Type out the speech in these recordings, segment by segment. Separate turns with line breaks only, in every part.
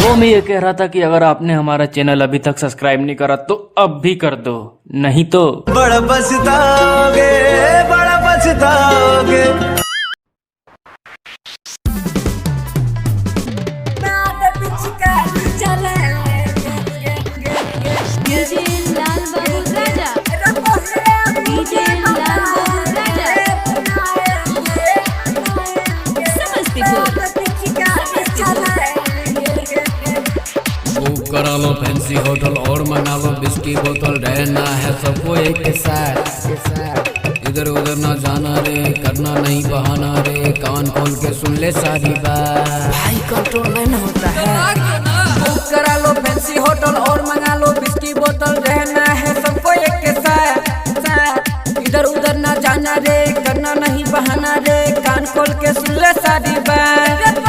वो मैं ये कह रहा था कि अगर आपने हमारा चैनल अभी तक सब्सक्राइब नहीं करा तो अब भी कर दो, नहीं तो
बड़ा पछताओगे, बड़ा पछताओगे।
बुक करा लो फैंसी होटल और मंगा लो बिस्की बोतल, रहना है सबको एक के साथ। इधर उधर ना जाना रे, करना नहीं बहाना रे, कान खोल के सुन ले सारी बात।
भाई कंट्रोल नहीं होता है। बुक करा लो फैंसी होटल और मंगा लो बिस्की बोतल, रहना है सबको एक के साथ। इधर उधर ना जाना रे, करना नहीं बहाना रे, कान खोल के सुन ले सारी बात।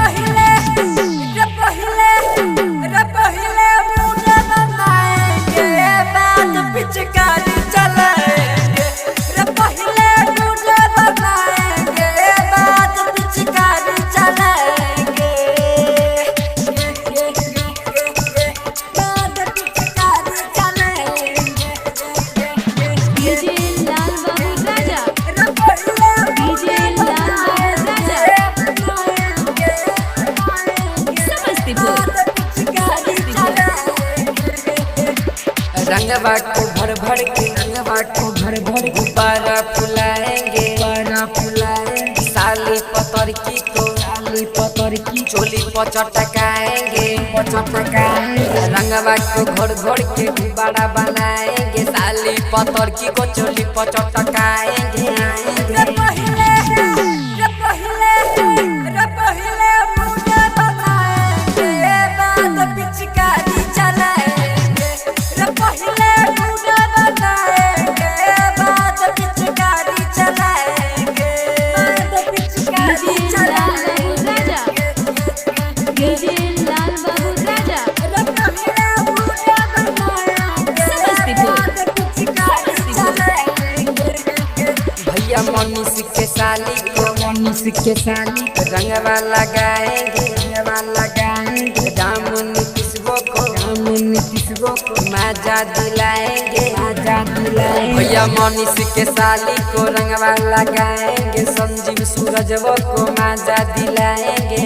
पिचकारी चलाएंगे रे, पहले मुझे बताएंगे, बाद पिचकारी चलाएंगे, बाद पिचकारी चलाएंगे।
डीजे लाल बाबू राजा, डीजे लाल बाबू राजा, समस्तीपुर।
रंगवा को भर भर के, रंगवा को भर भर गुब्बारा फुलाएंगे, गुब्बारा फुलाएंगे। साली पतर की को, साली पतर की चोली पर चटकाएंगे, चटकाएंगे। रंगवा को घोड़ घोड़ के गुब्बारा बनाएंगे, साली पतर की को चोली पर चटकाएंगे। भैया मनीष के साली को, मनीष के साली रंगवा लगाएंगे, रंगवा लगाएंगे। राम नीतीशो को, राम नीतीशो को मजा दिलाएंगे, मजा दिलाएंगे। भैया मनीष के साली को रंगवा लगाएंगे, संजीव सूरजवो को मजा दिलाएंगे।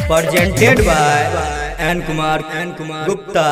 Presented by N Kumar Gupta।